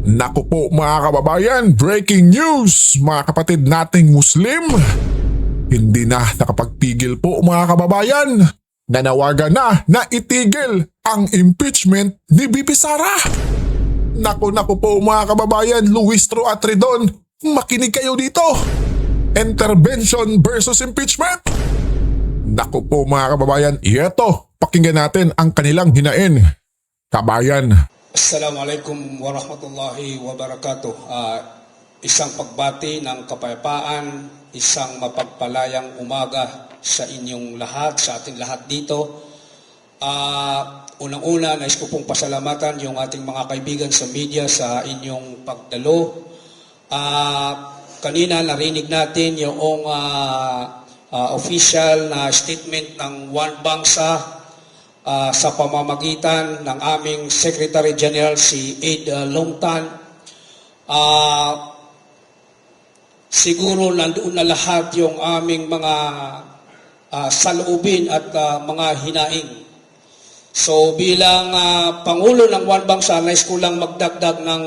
Naku po mga kababayan, breaking news mga kapatid nating Muslim. Hindi na nakapagpigil po mga kababayan. Nanawagan na itigil ang impeachment ni Bibi Sara. Naku po mga kababayan, Luis Tro Atridon, makinig kayo dito. Intervention versus impeachment. Naku po mga kababayan, ito, pakinggan natin ang kanilang hinain. Kabayan. Assalamualaikum warahmatullahi wabarakatuh. Isang pagbati ng kapayapaan, isang mapagpalayang umaga sa inyong lahat, sa ating lahat dito. Unang-una, nais ko pong pasalamatan yung ating mga kaibigan sa media sa inyong pagdalo. Kanina narinig natin yung official na statement ng One Bangsa sa pamamagitan ng aming Secretary General si Ed Longtan. Siguro nandoon na lahat yung aming mga saloobin at mga hinaing. So bilang Pangulo ng One Bangsa, nais ko lang magdagdag ng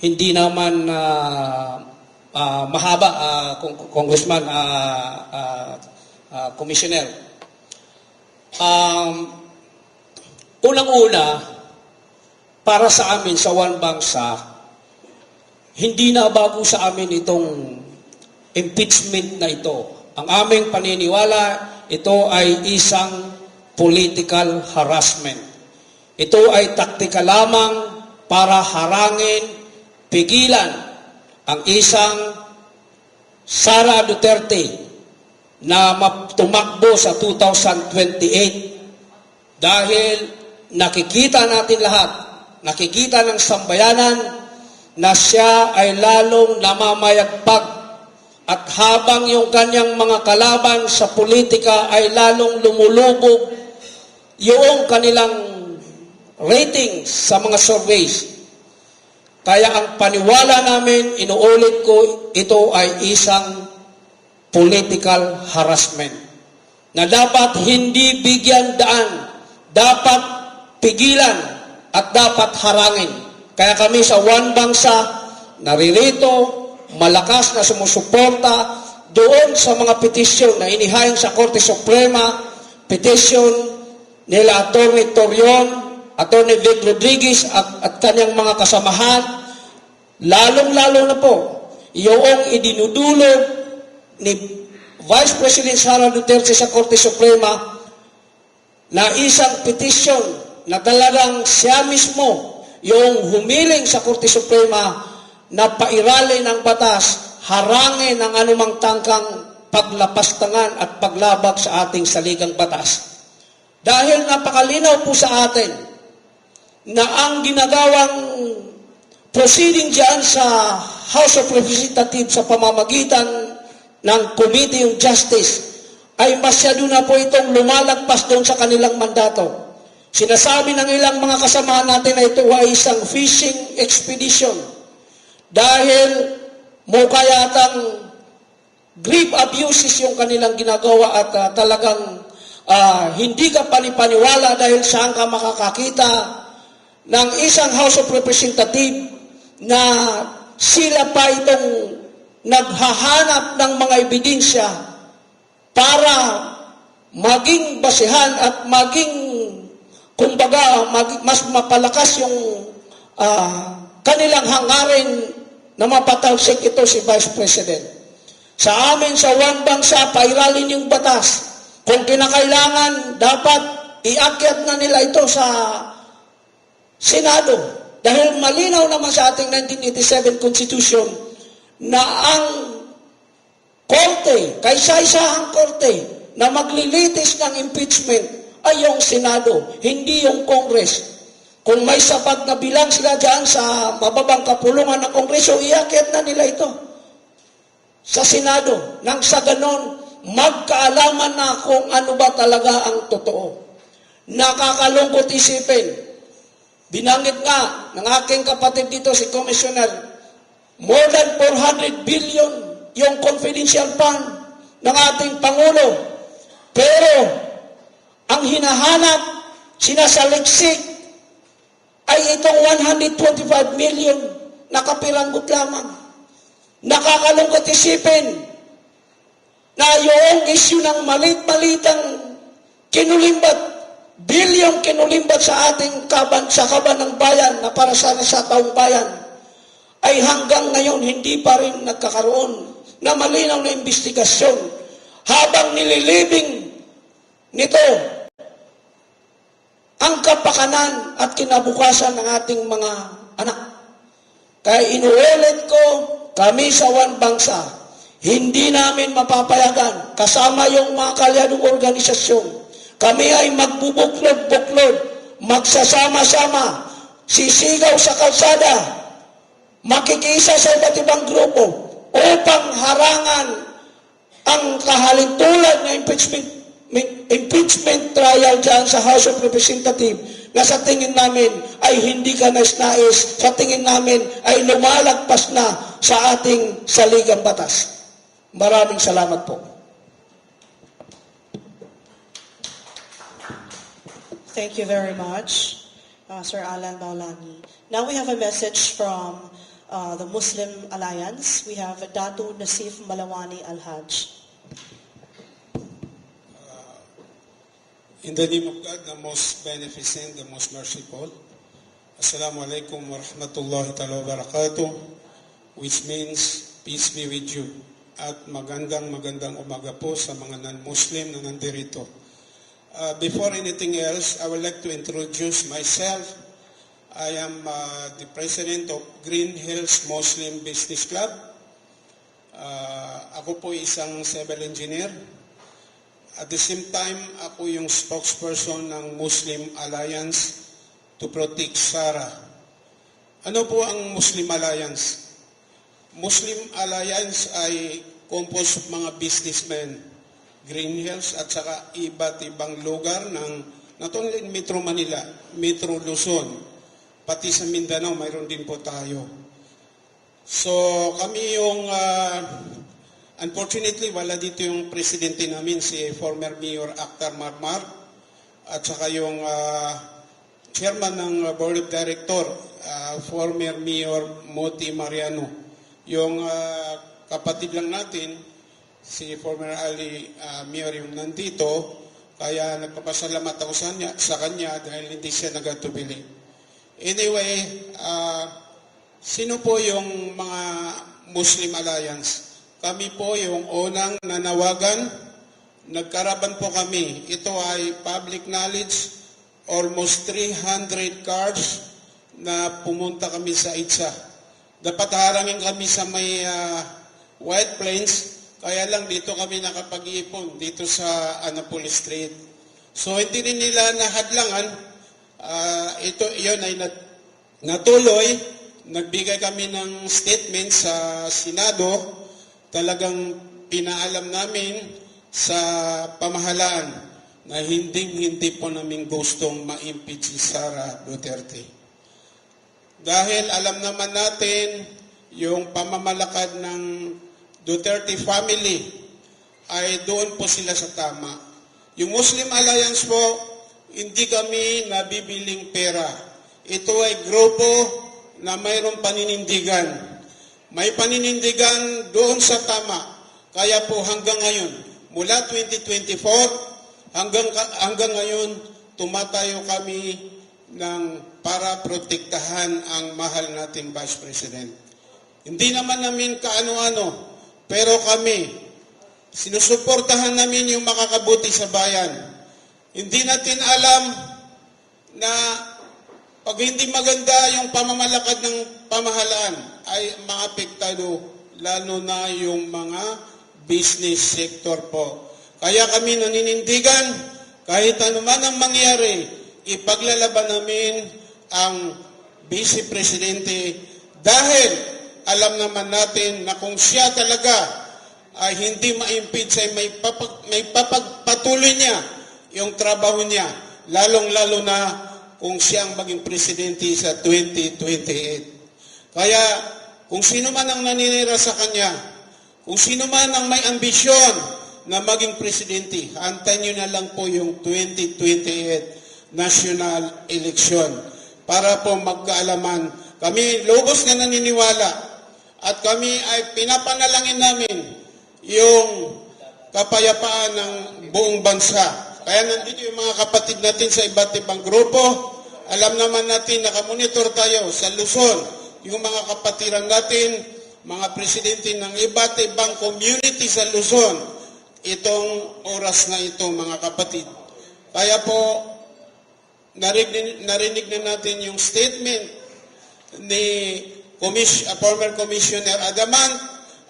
hindi naman mahaba, Congressman, Commissioner. Unang-una, para sa amin sa One Bangsa, hindi na bago sa amin itong impeachment na ito. Ang aming paniniwala, ito ay isang political harassment. Ito ay taktika lamang para harangin, pigilan ang isang Sara Duterte na tumakbo sa 2028 dahil nakikita natin lahat, nakikita ng sambayanan na siya ay lalong namamayagpag at habang yung kanyang mga kalaban sa politika ay lalong lumulubog yung kanilang ratings sa mga surveys. Kaya ang paniwala namin, inuulit ko, ito ay isang political harassment na dapat hindi bigyan daan, dapat pigilan at dapat harangin. Kaya kami sa One Bangsa naririto, malakas na sumusuporta doon sa mga petisyon na inihain sa Korte Suprema, petisyon nila Atty. Torion, Atty. Vic Rodriguez at kanyang mga kasamahan, lalong-lalo na po yung idinudulog ni Vice President Sara Duterte sa Korte Suprema na isang petisyon na talagang siya mismo yung humiling sa Korte Suprema na pairalin ang batas, harangin ang anumang tangkang paglapastangan at paglabag sa ating saligang batas. Dahil napakalinaw po sa atin na ang ginagawang proceeding dyan sa House of Representatives sa pamamagitan ng Committee on Justice ay masyado na po itong lumalagpas doon sa kanilang mandato. Sinasabi ng ilang mga kasamahan natin na ito ay isang fishing expedition dahil mukha yatang grave abuses yung kanilang ginagawa at talagang hindi ka panipaniwala dahil saan ka makakakita ng isang House of Representatives na sila pa itong naghahanap ng mga ebidensya para maging basihan at maging, kumbaga, mas mapalakas yung kanilang hangarin na mapatalsik ito si Vice President. Sa amin, sa One Bangsa, pairalin yung batas. Kung kinakailangan, dapat iakyat na nila ito sa Senado. Dahil malinaw naman sa ating 1987 Constitution na ang korte, kaysa-isahang korte na maglilitis ng impeachment ay yung Senado, hindi yung Congress. Kung may sapat na bilang sila dyan sa mababang kapulungan ng Kongreso, iakyat na nila ito sa Senado. Nang sa ganon, magkaalaman na kung ano ba talaga ang totoo. Nakakalungkot isipin. Binanggit nga ng aking kapatid dito, si Commissioner, more than 400 billion yung confidential fund ng ating Pangulo. Pero ang hinahanap, sinasaliksik ay itong 125 million na kapiranggot lamang. Nakakalungkot isipin na yung issue ng malit-malitang kinulimbat, bilyong kinulimbat sa ating sa kaban ng bayan na para sana sa taong bayan, ay hanggang ngayon hindi pa rin nagkakaroon na malinaw na investigasyon habang nililibing nito ang kapakanan at kinabukasan ng ating mga anak. Kaya inuulit ko, kami sa One Bangsa, hindi namin mapapayagan, kasama yung mga kalyadong organisasyon, kami ay magbubuklod-buklod, magsasama-sama, sisigaw sa kalsada, makikisa sa iba't ibang grupo upang harangan ang kahalintulad na impeachment trial dyan sa House of Representatives na sa tingin namin ay hindi ka nais-nais, sa tingin namin ay lumalagpas na sa ating saligang batas. Maraming salamat po. Thank you very much, Sir Alan Maulani. Now we have a message from the Muslim Alliance. We have Datu Nasif Malawani Al-Hajj. In the name of God, the most beneficent, the most merciful. Assalamu alaikum wa rahmatullahi ta'ala wa barakatuh, which means peace be with you. At magandang umaga po sa mga non-Muslim na nandirito. Before anything else, I would like to introduce myself. I am the president of Green Hills Muslim Business Club. Ako po isang civil engineer. At the same time, ako yung spokesperson ng Muslim Alliance to Protect SARA. Ano po ang Muslim Alliance? Muslim Alliance ay composed of mga businessmen, Green Hills at saka iba't ibang lugar ng not only in Metro Manila, Metro Luzon, pati sa Mindanao, mayroon din po tayo. So kami yung unfortunately, wala dito yung presidente namin, si former Mayor Akhtar Marmar, at saka yung chairman ng Board of Director, former Mayor Moti Mariano. Yung kapatid lang natin, si former Mayor yung nandito, kaya nagpapasalamat ako sa kanya dahil hindi siya nagatubili. Anyway, sino po yung mga Muslim Alliance? Kami po yung unang nanawagan, nagkaraban po kami. Ito ay public knowledge, almost 300 cars na pumunta kami sa ITSA. Dapat harangin kami sa may White Plains, kaya lang dito kami nakapag-iipon, dito sa Annapolis Street. So hindi rin nila nahadlangan, yun ay natuloy, nagbigay kami ng statement sa Senado. Talagang pinaalam namin sa pamahalaan na hindi po namin gustong ma-impeach si Sara Duterte. Dahil alam naman natin yung pamamalakad ng Duterte family ay doon po sila sa tama. Yung Muslim Alliance po, hindi kami nabibiling pera. Ito ay grupo na mayroong paninindigan. May paninindigan doon sa tama. Kaya po hanggang ngayon, mula 2024 hanggang ngayon, tumatayo kami para protektahan ang mahal nating Vice President. Hindi naman namin kaano-ano, pero kami, sinusuportahan namin yung makakabuti sa bayan. Hindi natin alam na pag hindi maganda yung pamamalakad ng pamahalaan ay maapektado lalo na yung mga business sector po. Kaya kami naninindigan kahit anuman ang mangyari, ipaglalaban namin ang Vice Presidente dahil alam naman natin na kung siya talaga ay hindi ma-impeach ay may papagpatuloy niya yung trabaho niya, lalong-lalo na kung siyang maging presidente sa 2028. Kaya kung sino man ang naninira sa kanya, kung sino man ang may ambisyon na maging presidente, antayin nyo na lang po yung 2028 national election. para po magkaalaman. Kami lubos na naniniwala at kami ay pinapanalangin namin yung kapayapaan ng buong bansa. Kaya nandito yung mga kapatid natin sa iba't ibang grupo. Alam naman natin, nakamonitor tayo sa Luzon, yung mga kapatiran natin, mga presidente ng iba't ibang community sa Luzon, itong oras na ito, mga kapatid. Kaya po, narinig na natin yung statement ni former Commissioner Adamant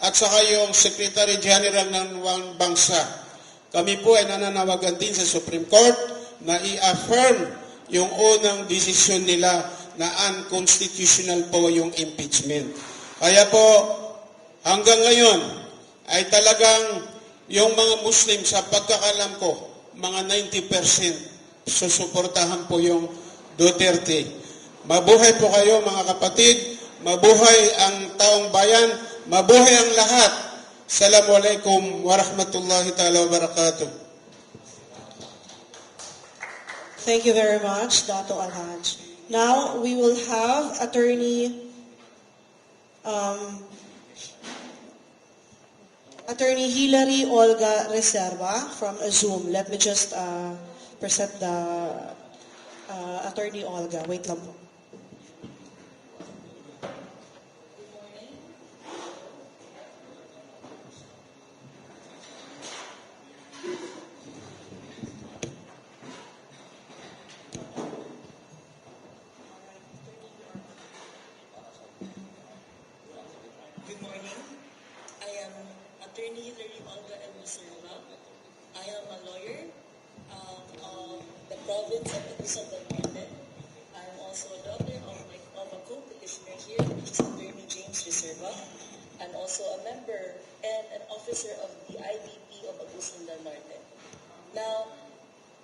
at saka yung Secretary General ng Bangsa. Kami po ay nananawagan din sa Supreme Court na i-affirm yung unang desisyon nila na unconstitutional po yung impeachment. Kaya po, hanggang ngayon ay talagang yung mga Muslim sa pagkakalam ko, mga 90% susuportahan po yung Duterte. Mabuhay po kayo mga kapatid, mabuhay ang taong bayan, mabuhay ang lahat. Assalamualaikum warahmatullahi ta'ala wabarakatuh. Thank you very much, Dato Alhaj. Now, we will have Attorney Hilary Olga Reserva from Zoom. Let me just present the Attorney Olga. Wait lang po. Good morning. I am Attorney Hilary Olga M. Reserva. I am a lawyer of the province of Luzon del Norte. I am also a daughter of a co-petitioner here, which is Attorney James Reserva. I'm also a member and an officer of the IDP of Luzon del Norte. Now,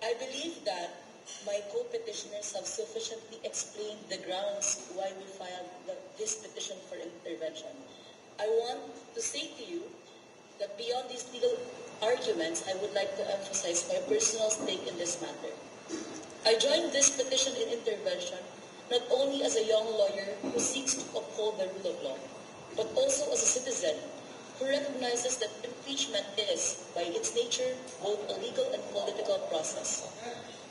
I believe that my co-petitioners have sufficiently explained the grounds why we filed this petition for intervention. I want to say to you that beyond these legal arguments, I would like to emphasize my personal stake in this matter. I joined this petition in intervention not only as a young lawyer who seeks to uphold the rule of law, but also as a citizen who recognizes that impeachment is, by its nature, both a legal and political process.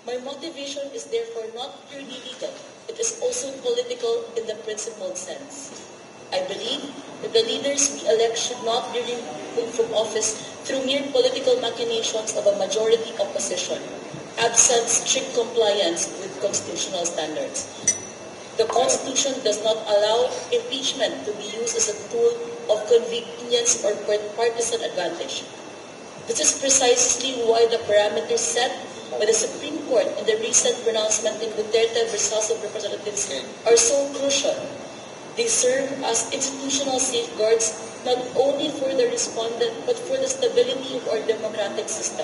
My motivation is therefore not purely legal, it is also political in the principled sense. I believe that the leaders we elect should not be removed from office through mere political machinations of a majority opposition, absent strict compliance with constitutional standards. The Constitution does not allow impeachment to be used as a tool of convenience or partisan advantage. This is precisely why the parameters set by the Supreme Court in the recent pronouncement in Duterte v. House of Representatives are so crucial. They serve as institutional safeguards not only for the respondent but for the stability of our democratic system.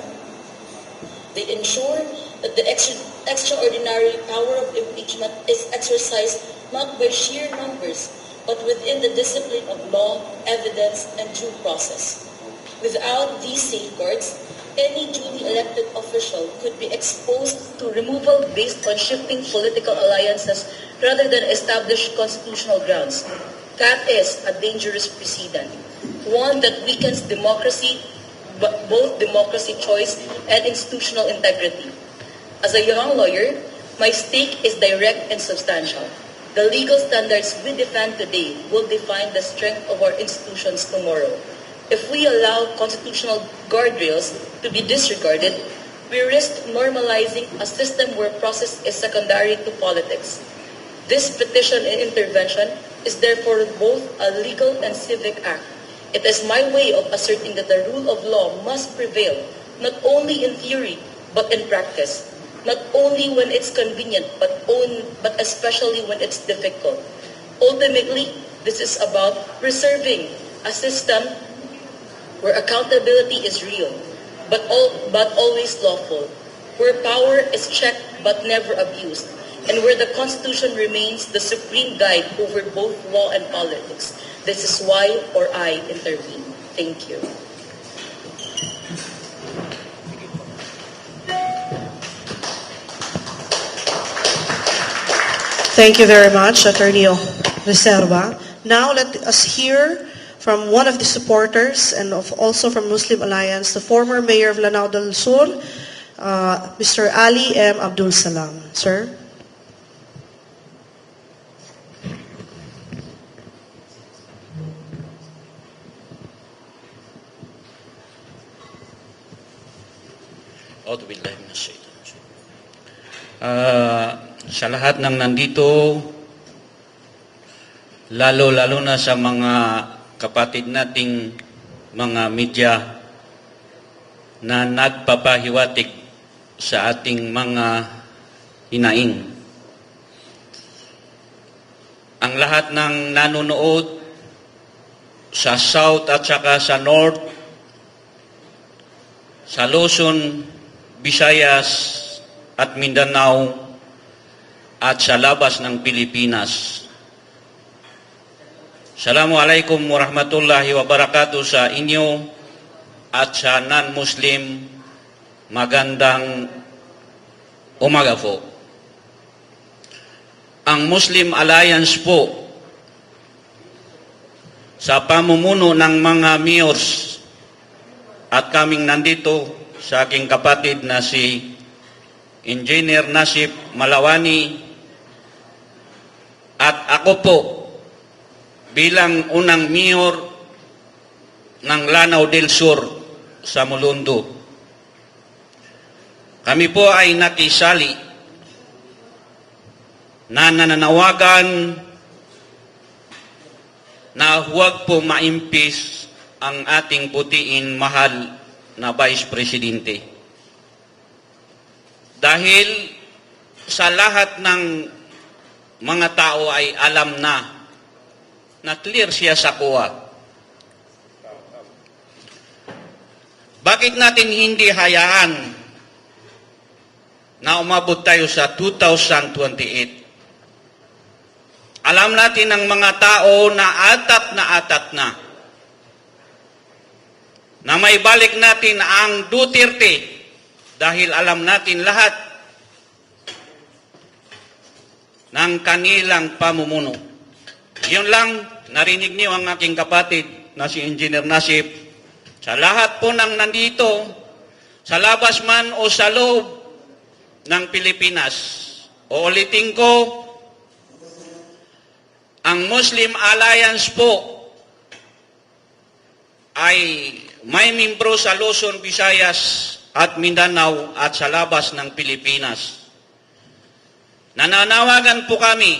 They ensure that the extraordinary power of impeachment is exercised not by sheer numbers but within the discipline of law, evidence, and due process. Without these safeguards, any duly elected official could be exposed to removal based on shifting political alliances rather than established constitutional grounds. That is a dangerous precedent, one that weakens democracy, both democracy choice and institutional integrity. As a young lawyer, my stake is direct and substantial. The legal standards we defend today will define the strength of our institutions tomorrow. If we allow constitutional guardrails to be disregarded, we risk normalizing a system where process is secondary to politics. This petition and intervention is therefore both a legal and civic act. It is my way of asserting that the rule of law must prevail, not only in theory, but in practice. Not only when it's convenient, but especially when it's difficult. Ultimately, this is about preserving a system where accountability is real, but always lawful, where power is checked but never abused, and where the Constitution remains the supreme guide over both law and politics. This is why I intervene. Thank you. Thank you very much, Attorney Reserva. Now let us hear from one of the supporters and also from Muslim Alliance, the former Mayor of Lanao del Sur, Mr. Ali M. Abdul Salam. Sir? A'udhu billahi minasyaitanir rajim. Sa lahat ng nandito, lalo-lalo na sa mga kapatid nating mga media na nagpapahiwatig sa ating mga hinaing. Ang lahat ng nanonood sa South at saka sa North, sa Luzon, Visayas at Mindanao at sa labas ng Pilipinas. Assalamualaikum warahmatullahi wabarakatuh sa inyo at sa non-Muslim. Magandang umaga po. Ang Muslim Alliance po sa pamumuno ng mga mayors at kaming nandito sa aking kapatid na si Engineer Nasif Malawani at ako po bilang unang mayor ng Lanao del Sur sa Mulundo. Kami po ay nakisali na nananawagan na huwag po maimpis ang ating putiin mahal na Vice Presidente. Dahil sa lahat ng mga tao ay alam na clear siya sa COA. Bakit natin hindi hayaan na umabot tayo sa 2028? Alam natin ng mga tao na atat na may balik natin ang Duterte dahil alam natin lahat ng kanilang pamumuno. Yun lang, narinig niyo ang aking kapatid na si Engineer Nasif. Sa lahat po ng nandito, sa labas man o sa loob ng Pilipinas, uulitin ko, ang Muslim Alliance po ay may membro sa Luzon, Visayas at Mindanao at sa labas ng Pilipinas. Nananawagan po kami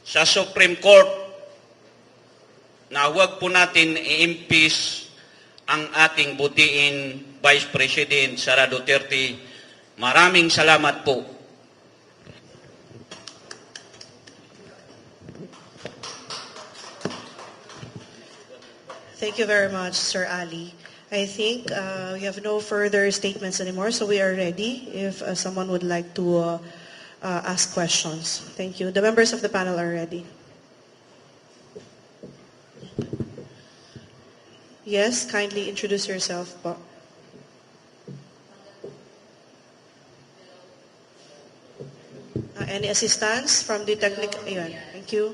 sa Supreme Court na huwag po natin i-impeach ang ating butiin Vice President Sara Duterte. Maraming salamat po. Thank you very much, Sir Ali. I think we have no further statements anymore, so we are ready if someone would like to ask questions. Thank you. The members of the panel are ready. Yes, kindly introduce yourself po. Any assistance from the technical? Ayun, thank you.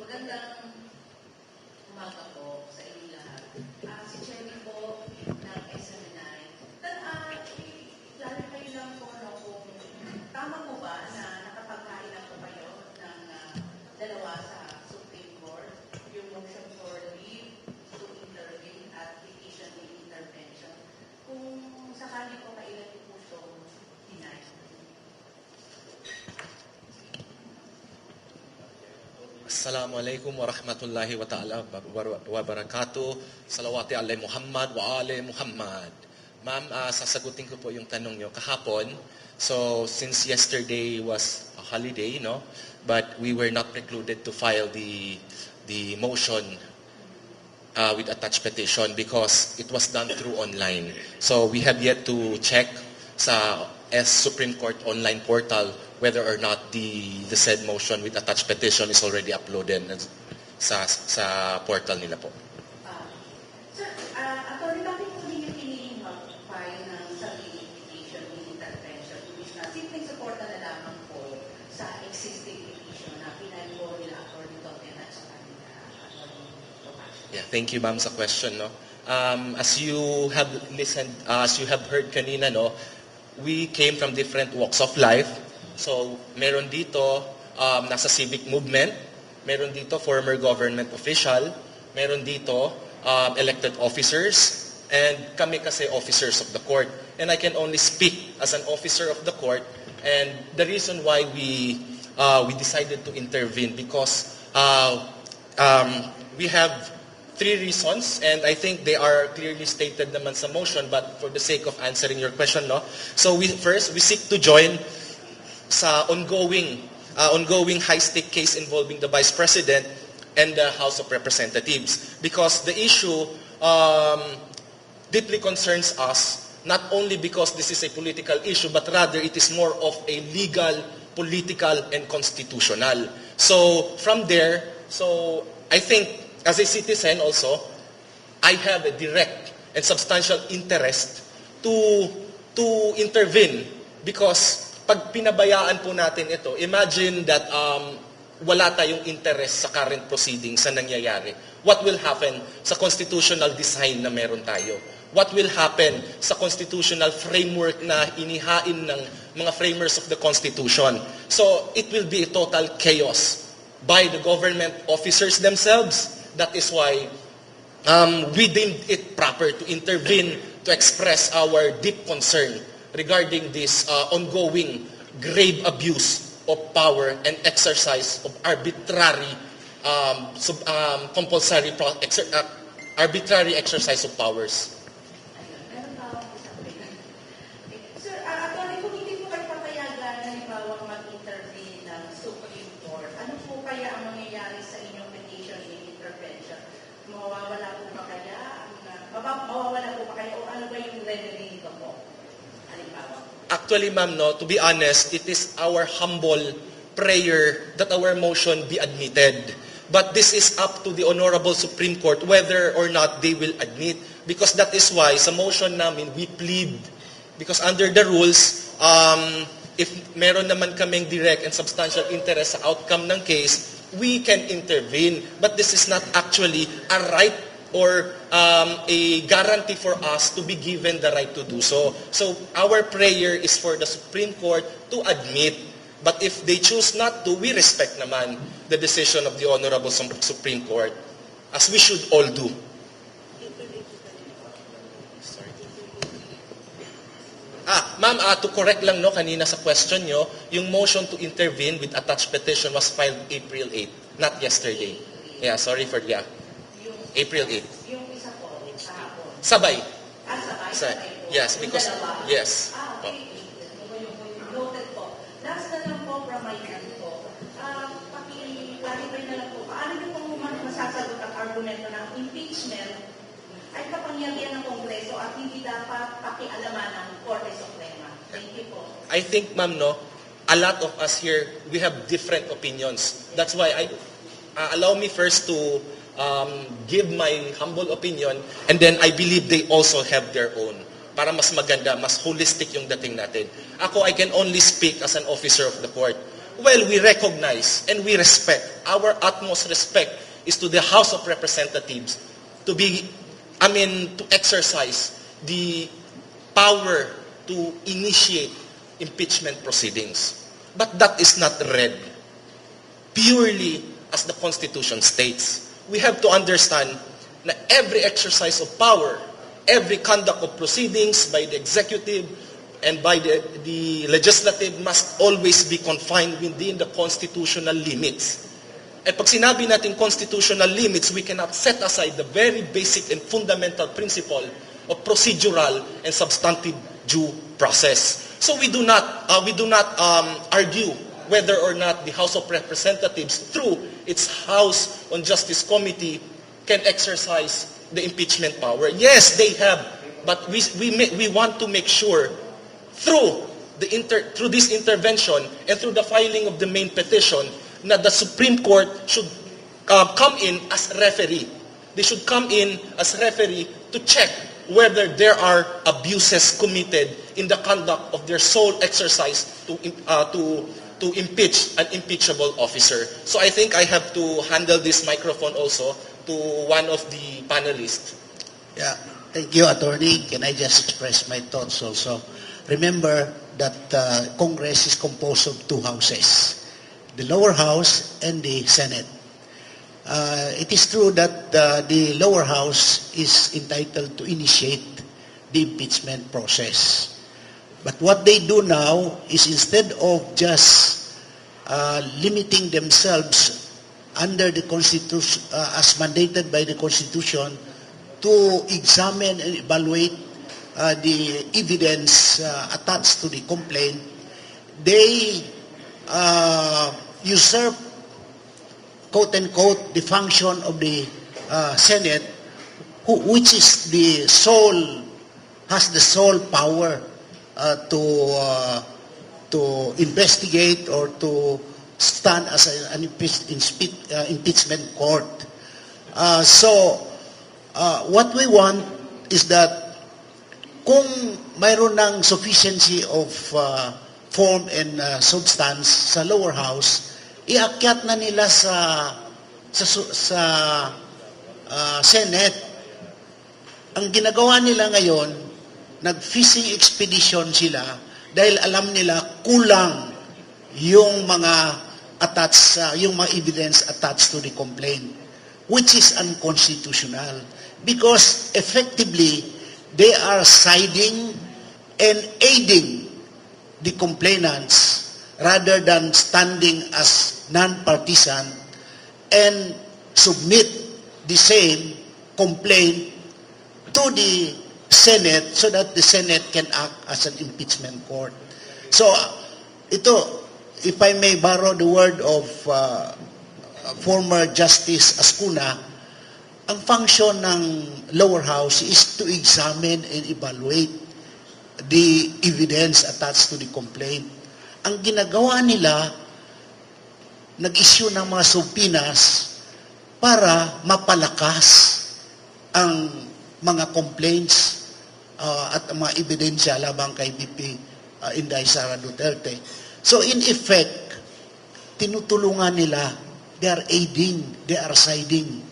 Umaga po sa inyo lahat. Si Cherry po ng SM9. Clarify lang po kung tama po ba na nakapagkain na po kayo ng dalawa sa Supreme Court, yung motion for leave to intervene at petition to intervention. Kung sakali po kailan po ito deny. Assalamualaikum warahmatullahi wabarakatuh. Salawati alay Muhammad wa alay Muhammad. Ma'am, sasagutin ko po yung tanong nyo kahapon. So, since yesterday was a holiday, no? But we were not precluded to file the motion with attached petition because it was done through online. So, we have yet to check sa Supreme Court online portal whether or not the said motion with attached petition is already uploaded sa portal nila po. Sir, attorney, bakit po ninyo piniling mag-file ng sarili petition with intervention? Simpleng suporta na lamang po sa existing petition na pinag po Yeah, thank you, ma'am, sa question. No? As you have listened, as you have heard kanina, no, we came from different walks of life. So, meron dito nasa civic movement, meron dito former government official, meron dito elected officers, and kami kasi officers of the court. And I can only speak as an officer of the court, and the reason why we decided to intervene because we have 3 reasons, and I think they are clearly stated naman sa motion, but for the sake of answering your question, no? So first, we seek to join sa ongoing high-stake case involving the Vice President and the House of Representatives. Because the issue deeply concerns us, not only because this is a political issue, but rather it is more of a legal, political, and constitutional. So from there, so I think as a citizen also, I have a direct and substantial interest to intervene because pag pinabayaan po natin ito, imagine that wala tayong interest sa current proceedings sa nangyayari. What will happen sa constitutional design na meron tayo? What will happen sa constitutional framework na inihain ng mga framers of the Constitution? So, it will be a total chaos by the government officers themselves. That is why we deemed it proper to intervene to express our deep concern regarding this ongoing grave abuse of power and exercise of arbitrary arbitrary exercise of powers. Meron pa akong isang question. Sir, attorney, kung hindi po kayo papayagan na halimbawa mag-intervene ng Supreme Court, ano po kaya ang mangyayari sa inyong petition in intervention? Mawawala po ba kaya? Mawawala po ba kaya? O ano ba yung remedy nito po? Halimbawa. Actually, ma'am, no, to be honest, it is our humble prayer that our motion be admitted. But this is up to the Honorable Supreme Court whether or not they will admit. Because that is why sa motion namin, we plead. Because under the rules, if meron naman kaming direct and substantial interest sa outcome ng case, we can intervene. But this is not actually a right or a guarantee for us to be given the right to do so. So our prayer is for the Supreme Court to admit. But if they choose not to, we respect naman the decision of the Honorable Supreme Court, as we should all do. Ma'am, to correct lang no, kanina sa question nyo, yung motion to intervene with attached petition was filed April 8, not yesterday. Yeah, sorry for April 8. Yung isa po, kahapon. Sabay. Sabay po. Yes, because, Yung dalawa. yes. Okay. Noted po. Last na lang po from my end po. Paki-clarify na lang po. Paano niyo po masasagot ang argumento ng impeachment ay kapangyarihan ng Kongreso at hindi dapat pakialaman ng Korte Suprema? Thank you po. I think, ma'am, no, a lot of us here, we have different opinions. That's why allow me first to give my humble opinion, and then I believe they also have their own. Para mas maganda, mas holistic yung dating natin. Ako, I can only speak as an officer of the court. Well, we recognize and we respect. Our utmost respect is to the House of Representatives to exercise the power to initiate impeachment proceedings. But that is not read purely as the Constitution states. We have to understand na every exercise of power, every conduct of proceedings by the executive and by the legislative must always be confined within the constitutional limits. At pag sinabi natin constitutional limits, we cannot set aside the very basic and fundamental principle of procedural and substantive due process. So we do not argue whether or not the House of Representatives, through its House on Justice Committee, can exercise the impeachment power. Yes, they have, but we want to make sure through this intervention and through the filing of the main petition na the Supreme Court should come in as referee. They should come in as referee to check whether there are abuses committed in the conduct of their sole exercise to to impeach an impeachable officer. So I think I have to handle this microphone also to one of the panelists. Yeah, thank you, Attorney. Can I just express my thoughts also? Remember that Congress is composed of two houses, the lower house and the Senate. It is true that the lower house is entitled to initiate the impeachment process. But what they do now is instead of just limiting themselves under the Constitution, as mandated by the Constitution, to examine and evaluate the evidence attached to the complaint, they usurp, quote-unquote, the function of the Senate, which is the sole, has the sole power to investigate or to stand as an impeachment court. What we want is that kung mayroon ng sufficiency of form and substance sa lower house, iakyat na nila sa Senate. Ang ginagawa nila ngayon, nag-fishing expedition sila dahil alam nila kulang yung mga yung mga evidence attached to the complaint, which is unconstitutional because effectively they are siding and aiding the complainants rather than standing as non-partisan and submit the same complaint to the Senate so that the Senate can act as an impeachment court. So, ito, if I may borrow the word of former Justice Ascuna, ang function ng lower house is to examine and evaluate the evidence attached to the complaint. Ang ginagawa nila, nag-issue ng mga subpoenas para mapalakas ang mga complaints at mga ebidensya labang kay VP Inday Sara Duterte. So in effect, tinutulungan nila, they are aiding, they are siding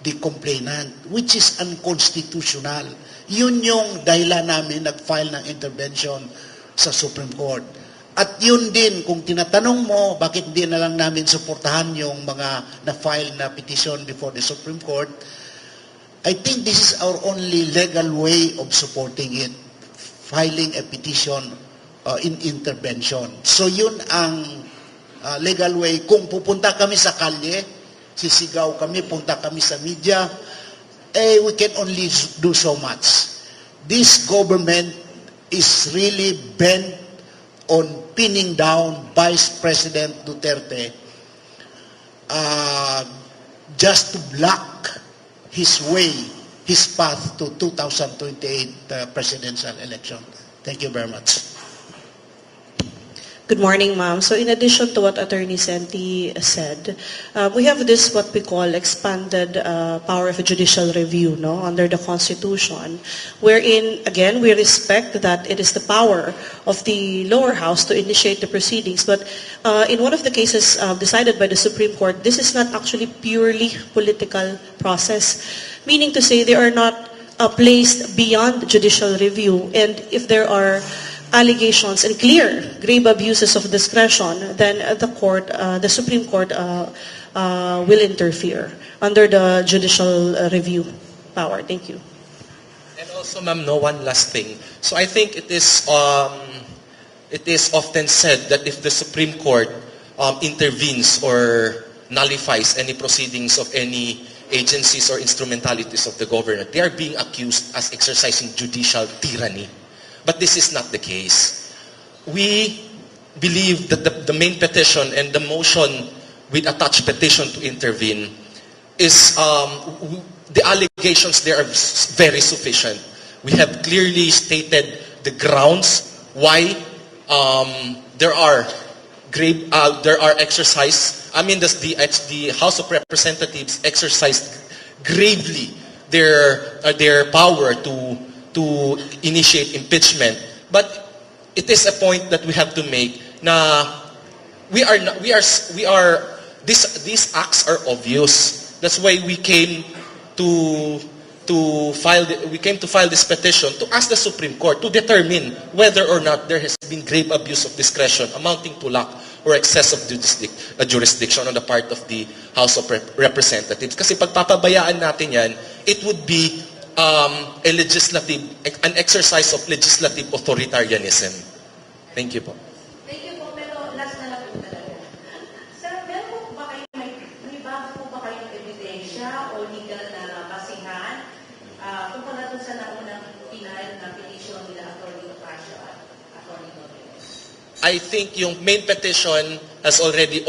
the complainant, which is unconstitutional. Yun yung dahilan namin nag-file ng intervention sa Supreme Court. At yun din, kung tinatanong mo, bakit di na lang namin suportahan yung mga na-file na petition before the Supreme Court, I think this is our only legal way of supporting it, filing a petition in intervention. So yun ang legal way. Kung pupunta kami sa kalye, sisigaw kami, punta kami sa media, we can only do so much. This government is really bent on pinning down Vice President Duterte just to block his way, his path to 2028 presidential election. Thank you very much. Good morning, ma'am. So in addition to what Attorney Senti said, we have this what we call expanded power of judicial review, no, under the Constitution, wherein, again, we respect that it is the power of the lower house to initiate the proceedings. But in one of the cases decided by the Supreme Court, this is not actually purely political process, meaning to say they are not placed beyond judicial review. And if there are allegations and clear grave abuses of discretion, then the Supreme Court will interfere under the judicial review power. Thank you. And also, ma'am, one last thing. So I think it is often said that if the Supreme Court intervenes or nullifies any proceedings of any agencies or instrumentalities of the government, they are being accused as exercising judicial tyranny. But this is not the case. We believe that the main petition and the motion with attached petition to intervene is, the allegations there are very sufficient. We have clearly stated the grounds why there are exercise. I mean, the House of Representatives exercised gravely their power to initiate impeachment. But it is a point that we have to make na these acts are obvious. That's why we came to file this petition to ask the Supreme Court to determine whether or not there has been grave abuse of discretion amounting to lack or excess of jurisdiction on the part of the House of Representatives. Kasi pagpapabayaan natin yan, it would be an exercise of legislative authoritarianism. Thank you po. Thank you po, pero last na lang po talaga. Sir, meron po ba kayo, may bago po ba kayong ebidensya o legal na basihan tungkol na dun sa naunang pinahal na petition nila Atty. Ocasio at Atty. Godinez? I think yung main petition has already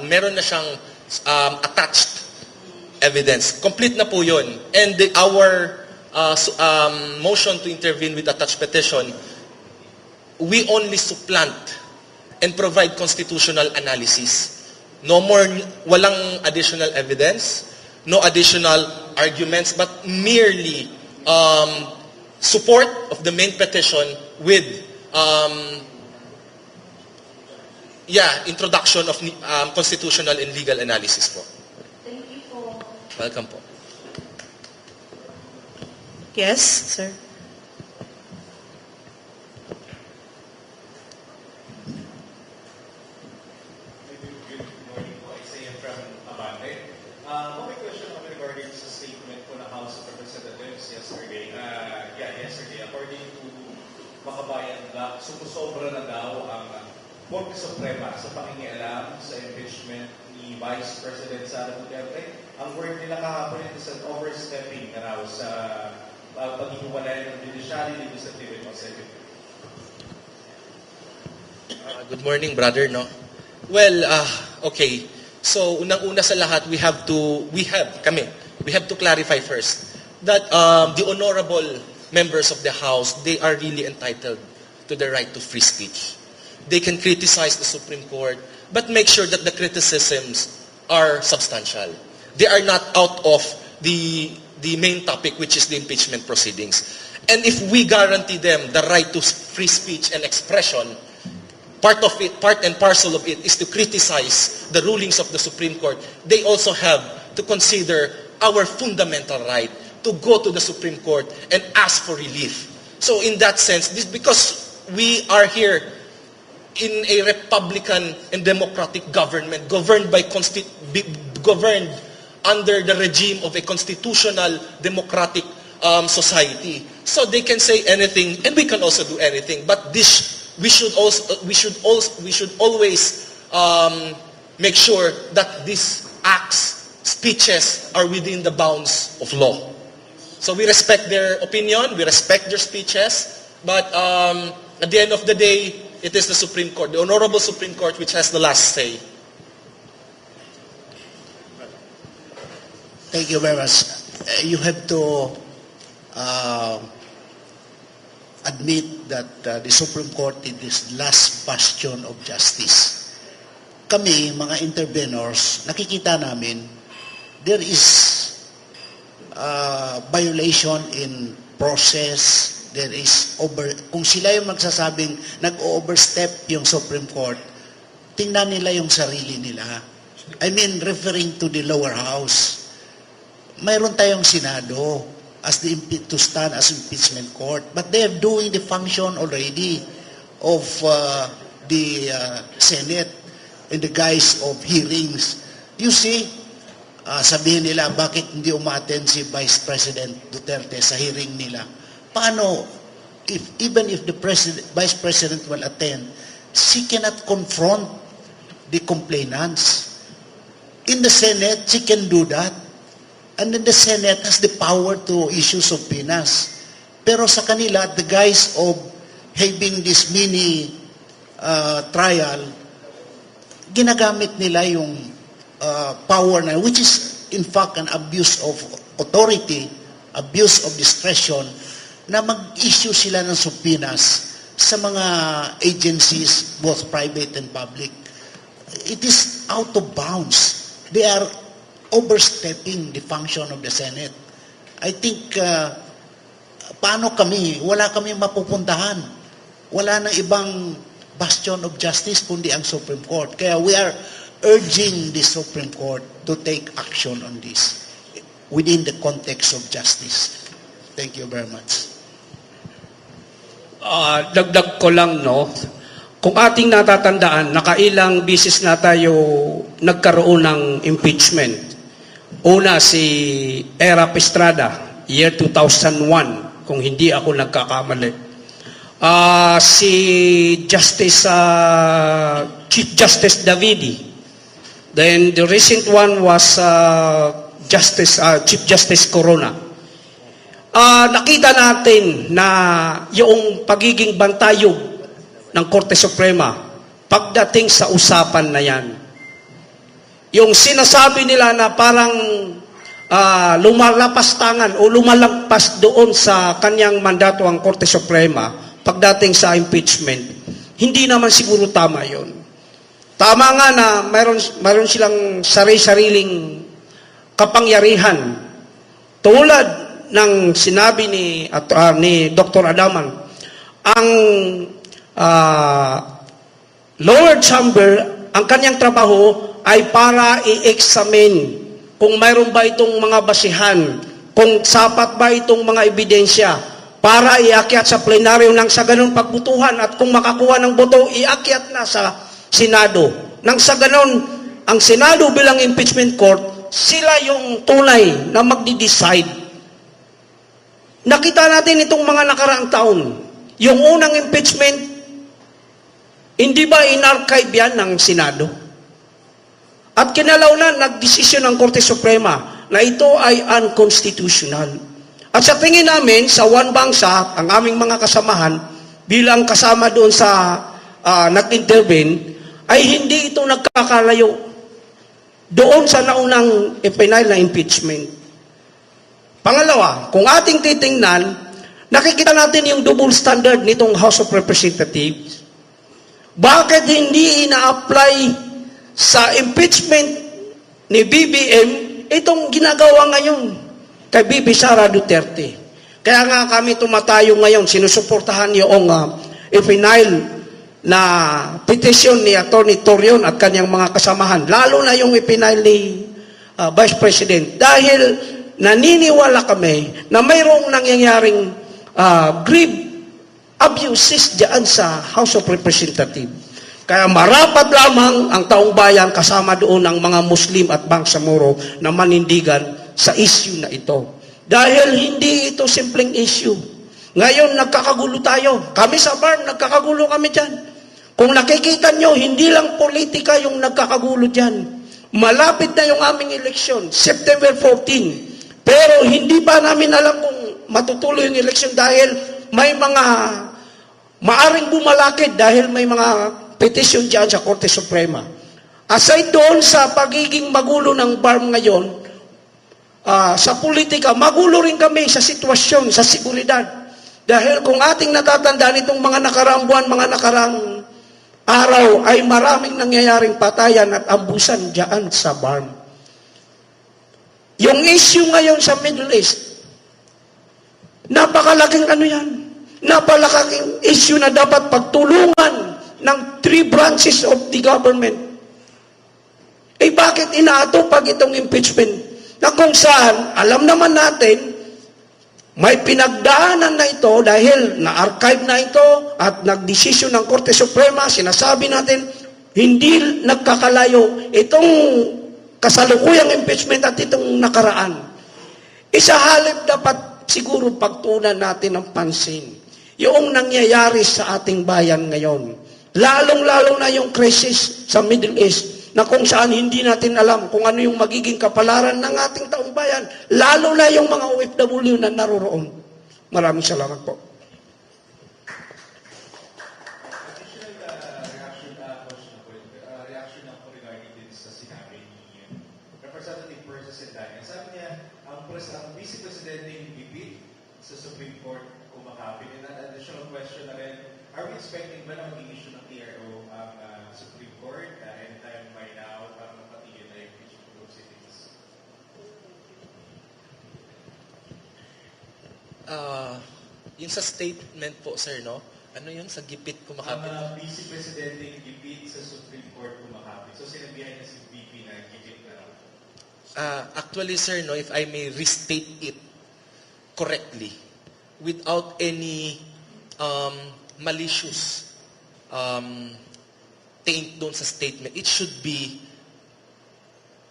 meron na siyang attached evidence. Complete na po yun. And our motion to intervene with attached petition, we only supplant and provide constitutional analysis. No more, walang additional evidence, no additional arguments, but merely support of the main petition with introduction of constitutional and legal analysis po. Thank you po. Welcome po. Yes, sir. My question regarding sa statement po ng House of Representatives yesterday. Yesterday, according to Makabayan, sumusobra na daw ang Korte Suprema sa pangingialam sa impeachment ni Vice President Sara Duterte. Ang word nila kahapon ito sa overstepping na raw sa paghihiwalay ng judiciary, legislative, and executive. Good morning, brother, no? Well, okay. So, unang-una sa lahat, we have to clarify first that the honorable members of the House, they are really entitled to the right to free speech. They can criticize the Supreme Court, but make sure that the criticisms are substantial. They are not out of the main topic, which is the impeachment proceedings. And if we guarantee them the right to free speech and expression, part and parcel of it is to criticize the rulings of the Supreme Court. They also have to consider our fundamental right to go to the Supreme Court and ask for relief. So in that sense, because we are here in a republican and democratic government governed under the regime of a constitutional democratic society. So they can say anything and we can also do anything, but we should always make sure that these acts, speeches are within the bounds of law. So we respect their opinion, we respect their speeches, but at the end of the day, it is the Supreme Court, the Honorable Supreme Court, which has the last say. Thank you very much. You have to admit that the Supreme Court is this last bastion of justice. Kami, mga intervenors, nakikita namin there is violation in process. There is kung sila yung magsasabing nag-overstep yung Supreme Court, tingnan nila yung sarili nila. I mean, referring to the lower house. Mayroon tayong Senado to stand as impeachment court, but they are doing the function already of the Senate in the guise of hearings. You see, sabihin nila bakit hindi umattend si Vice President Duterte sa hearing nila. Paano, even if the Vice President will attend, she cannot confront the complainants. In the Senate, she can do that. And then the Senate has the power to issue subpoenas. Pero sa kanila, the guise of having this mini trial, ginagamit nila yung power na, which is in fact an abuse of authority, abuse of discretion, na mag-issue sila ng subpoenas sa mga agencies, both private and public. It is out of bounds. They are overstepping the function of the Senate. I think, paano kami? Wala kami mapupuntahan. Wala nang ibang bastion of justice kundi ang Supreme Court. Kaya we are urging the Supreme Court to take action on this within the context of justice. Thank you very much. Dagdag ko lang, no? Kung ating natatandaan, nakailang bisis na tayo nagkaroon ng impeachment. Una si Era Estrada, year 2001, kung hindi ako nagkakamali. Si Chief Justice Davidi. Then the recent one was Chief Justice Corona. Nakita natin na yung pagiging bantayog ng Korte Suprema pagdating sa usapan na yan. Yung sinasabi nila na parang lumalapas tangan o lumalampas doon sa kanyang mandato ang Korte Suprema pagdating sa impeachment, hindi naman siguro tama yon. Tama nga na mayroon silang sari-sariling kapangyarihan. Tulad ng sinabi ni Dr. Adaman, ang lower chamber, ang kanyang trabaho ay para i-examine kung mayroon ba itong mga basihan, kung sapat ba itong mga ebidensya, para iakyat sa plenaryo nang sa ganun pagbutuhan at kung makakuha ng boto, iakyat na sa Senado. Nang sa ganun, ang Senado bilang impeachment court, sila yung tunay na magdi-decide. Nakita natin itong mga nakaraang taon. Yung unang impeachment, hindi ba in-archive yan ng Senado? At kinalaunan, nagdesisyon ng Korte Suprema na ito ay unconstitutional. At sa tingin namin, sa One Bangsa, ang aming mga kasamahan, bilang kasama doon sa nag-intervene, ay hindi ito nagkakalayo doon sa naunang ipinail na impeachment. Pangalawa, kung ating titingnan, nakikita natin yung double standard nitong House of Representatives. Bakit hindi ina-apply sa impeachment ni BBM itong ginagawa ngayon kay Bibi Sara Duterte? Kaya nga kami tumatayo ngayon, sinusuportahan yung ipinail na petisyon ni Atty. Torion at kanyang mga kasamahan, lalo na yung ipinail ni Vice President, dahil naniniwala kami na mayroong nangyayaring grave abuses diyan sa House of Representatives. Kaya marapat lamang ang taong bayan kasama doon ang mga Muslim at Bangsamoro na manindigan sa issue na ito. Dahil hindi ito simpleng issue. Ngayon nagkakagulo tayo. Kami sa BARM, nagkakagulo kami dyan. Kung nakikita nyo, hindi lang politika yung nagkakagulo dyan. Malapit na yung aming eleksyon, September 14. Pero hindi pa namin alam kung matutuloy yung eleksyon dahil may mga maaring bumalakid dahil may mga petisyon dyan sa Korte Suprema. Aside doon sa pagiging magulo ng BARM ngayon, sa politika, magulo rin kami sa sitwasyon, sa seguridad. Dahil kung ating natatandaan itong mga nakaraang buwan, mga nakaraang araw, ay maraming nangyayaring patayan at ambusan dyan sa BARM. Yung issue ngayon sa Middle East, napakalaking ano yan? Napakalaking issue na dapat pagtulungan ng 3 branches of the government. Eh bakit inaatupag itong impeachment? Na kung saan, alam naman natin, may pinagdaanan na ito dahil na-archive na ito at nagdesisyon ng Korte Suprema, sinasabi natin, hindi nagkakalayo itong kasalukuyang impeachment at itong nakaraan. Isa halip dapat siguro pagtunan natin ng pansin yung nangyayari sa ating bayan ngayon. Lalong-lalo na yung crisis sa Middle East na kung saan hindi natin alam kung ano yung magiging kapalaran ng ating taong bayan, lalo na yung mga OFW na naroroon. Maraming salamat po. Reaction ako regarding din sa sinabi ni Representative Persis Daniel. Sabi niya, ang Vice Presidente yung bibig sa Supreme Court kumakapin. And an additional question na rin, are we expecting ba na mag-issue ng TRO ang Supreme Court anytime by now para mapatigil na yung impeachment proceedings? Yung sa statement po, sir, no? Ano yun? Sa gipit kumakapit? Ang Vice Presidente yung gipit sa Supreme Court kumakapit. So sinabihan niya si VP na gipit na lang. Actually, sir, no, if I may restate it correctly, without any malicious taint doon sa statement, it should be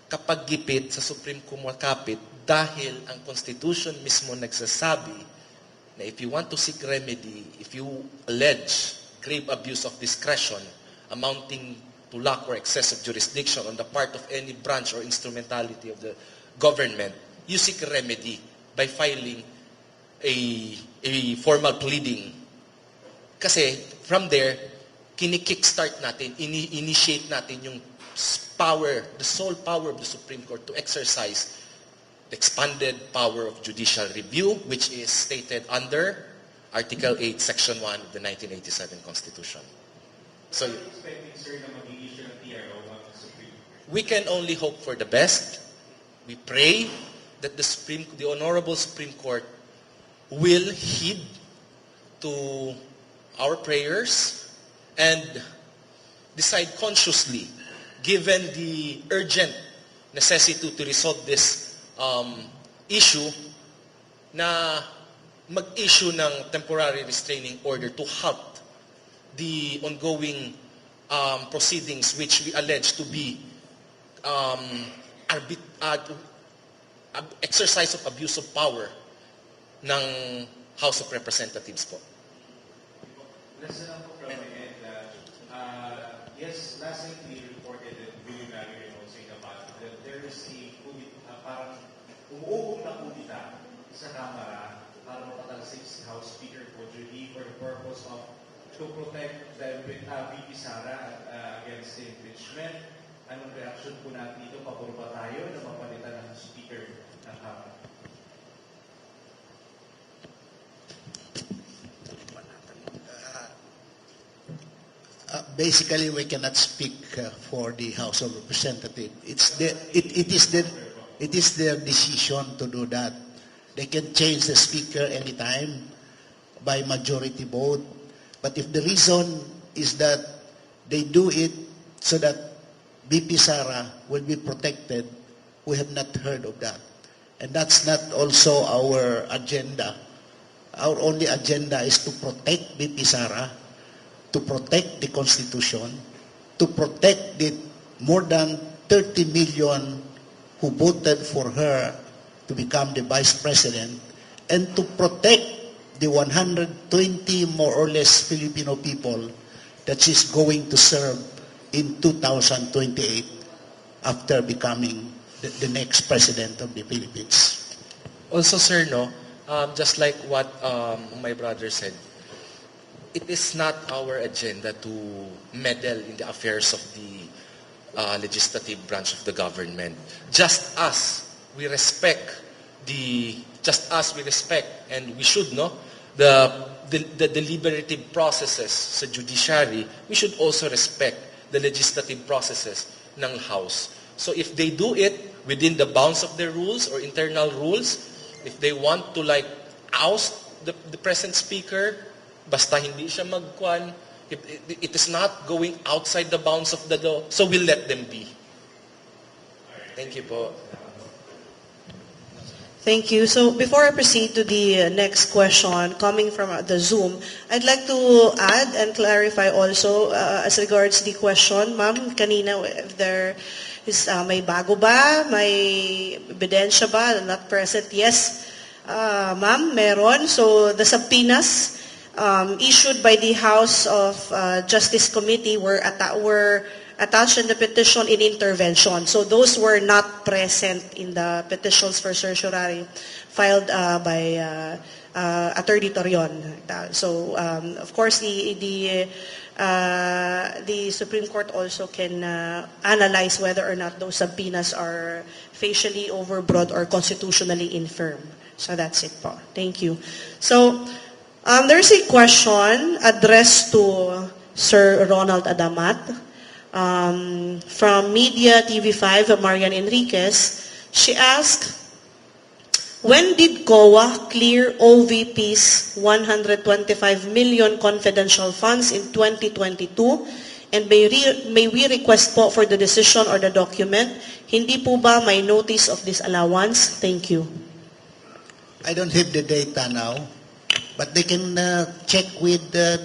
kapag gipit sa Supreme kumakapit dahil ang Constitution mismo nagsasabi na if you want to seek remedy, if you allege grave abuse of discretion amounting to lack or excess of jurisdiction on the part of any branch or instrumentality of the government, you seek a remedy by filing a formal pleading. Kasi from there, kini-kickstart natin, initiate natin yung power, the sole power of the Supreme Court to exercise the expanded power of judicial review, which is stated under Article 8, Section 1 of the 1987 Constitution. So, Are you expecting, sir, na mag-i-issue ng TRO ang Supreme Court? we can only hope for the best. We pray that the Honorable Supreme Court will heed to our prayers and decide consciously, given the urgent necessity to resolve this issue, na mag-issue ng temporary restraining order to halt the ongoing proceedings which we allege to be exercise of abuse of power ng House of Representatives po. Last na lang po from my end, yes, last night we reported that Willie Maggie also in the past that there is a parang umuugong na kudita sa Kamara para mapatalsik si House Speaker Pojuhi for the purpose of to protect the VP Sara against the impeachment. Anong reaction po natin dito? Pabor ba tayo na mapalitan ng Speaker ng Kamara? Basically, we cannot speak for the House of Representatives. It is their decision to do that. They can change the speaker anytime by majority vote. But if the reason is that they do it so that BP Sara will be protected, we have not heard of that. And that's not also our agenda. Our only agenda is to protect BP Sara, to protect the Constitution, to protect the more than 30 million who voted for her to become the Vice President, and to protect the 120 more or less Filipino people that she's going to serve in 2028 after becoming the next President of the Philippines. Also, sir, no, just like what my brother said, it is not our agenda to meddle in the affairs of the legislative branch of the government. Just as we respect and we should know the deliberative processes sa judiciary, we should also respect the legislative processes ng House. So if they do it within the bounds of their rules or internal rules, if they want to like oust the present speaker, basta hindi siya magkwan, it is not going outside the bounds of the law, so we'll let them be. Thank you po. Thank you. So before I proceed to the next question coming from the Zoom, I'd like to add and clarify also as regards the question, ma'am, kanina, if there is may bago ba, may ebidensya ba, not present? Yes, ma'am, meron. So the subpoenas issued by the House of Justice Committee were attached in the petition in intervention. So those were not present in the petitions for certiorari filed by Attorney Torion. So of course the Supreme Court also can analyze whether or not those subpoenas are facially overbroad or constitutionally infirm. So that's it po. Thank you. So there's a question addressed to Sir Ronald Adamat. From Media TV5, Marian Enriquez, she asked, When did COA clear OVP's 125 million confidential funds in 2022? And may we request po for the decision or the document? Hindi po ba may notice of disallowance? Thank you. I don't have the data now, but they can check with the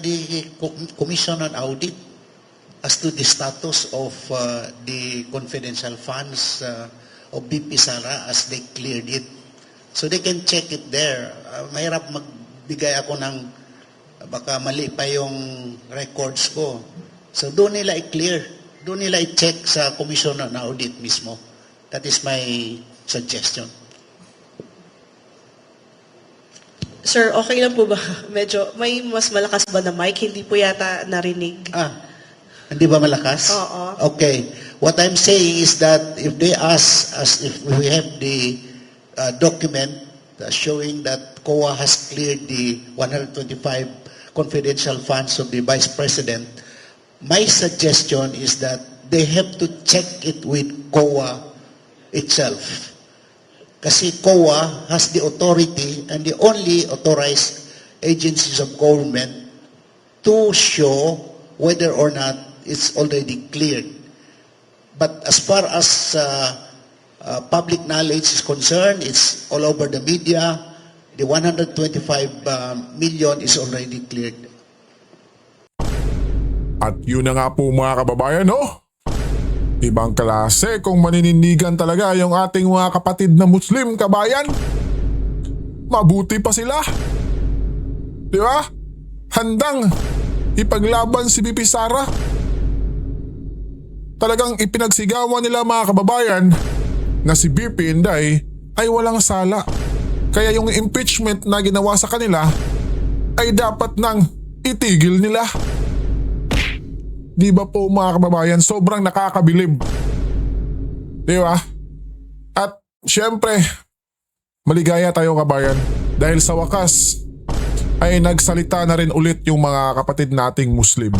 Commission on Audit as to the status of the confidential funds of BP Sara as they cleared it. So they can check it there. Mahirap magbigay ako ng baka mali pa yung records ko. So doon nila i-clear. Doon nila i-check sa Commission on Audit mismo. That is my suggestion. Sir, okay lang po ba? Medyo, may mas malakas ba na mic? Hindi po yata narinig. Hindi ba malakas? Oo. Okay. What I'm saying is that if they ask us if we have the document showing that COA has cleared the 125 confidential funds of the Vice President, my suggestion is that they have to check it with COA itself. Kasi COA has the authority and the only authorized agencies of government to show whether or not it's already cleared. But as far as public knowledge is concerned, it's all over the media. The 125 million is already cleared. At yun na nga po mga kababayan, no? Ibang klase kung maninindigan talaga yung ating mga kapatid na Muslim kabayan. Mabuti pa sila. Di ba? Handang ipaglaban si BP Sara. Talagang ipinagsigawan nila mga kababayan na si BP Inday ay walang sala. Kaya yung impeachment na ginawa sa kanila ay dapat nang itigil nila. Di ba po mga kababayan, sobrang nakakabilib. Di ba? At syempre, maligaya tayo kabayan dahil sa wakas ay nagsalita na rin ulit yung mga kapatid nating Muslim.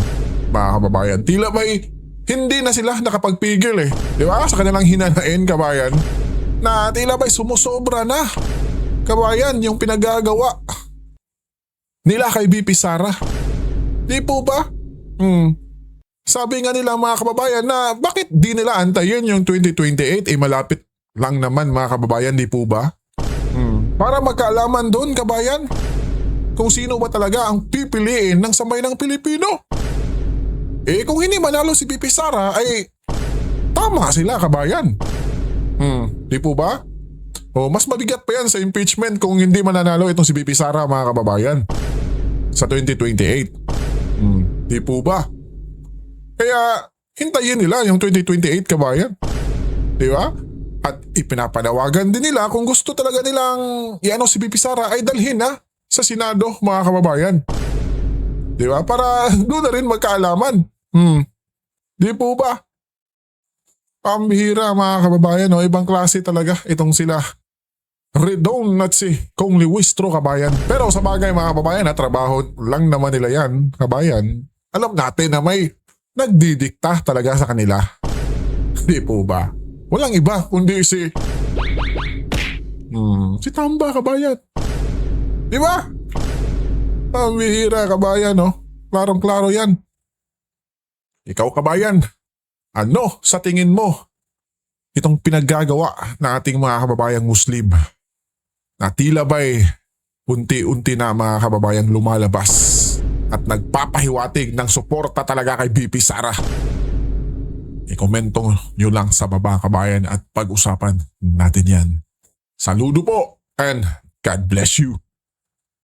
Mga kababayan, tila ba'y hindi na sila nakapagpigil eh. Di ba? Sa kanilang hinanain kabayan na tila ba'y sumusobra na kabayan yung pinagagawa nila kay BP Sara. Di po ba? Sabi nga nila mga kababayan na bakit di nila antayin yung 2028 malapit lang naman mga kababayan, di po ba? Para magkaalaman doon kabayan kung sino ba talaga ang pipiliin ng sambayanang Pilipino. Kung hindi manalo si BP Sara ay tama sila kabayan. Di po ba? Mas mabigat pa yan sa impeachment kung hindi mananalo itong si BP Sara mga kababayan sa 2028. Di po ba? Kaya hintayin nila yung 2028 kabayan. Di ba? At ipinapanawagan din nila kung gusto talaga nilang iano si BP Sara ay dalhin sa Senado mga kababayan. Di ba? Para doon na rin magkaalaman. Di po ba? Pambihira mga kababayan. Ibang klase talaga itong sila Redon at si Kong Liwistro kabayan. Pero sa bagay mga kababayan trabaho lang naman nila yan kabayan. Alam natin na may nagdidikta talaga sa kanila. Di po ba? Walang iba kundi si Tamba kabayan. Di ba? Pambihira kabayan Klarong-klaro yan. Ikaw kabayan, ano sa tingin mo itong pinaggagawa na ating mga kababayang Muslim na tila ba'y unti-unti na mga kababayang lumalabas at nagpapahiwatig ng suporta talaga kay BP Sara? I-komento nyo lang sa baba kabayan at pag-usapan natin yan. Saludo po and God bless you.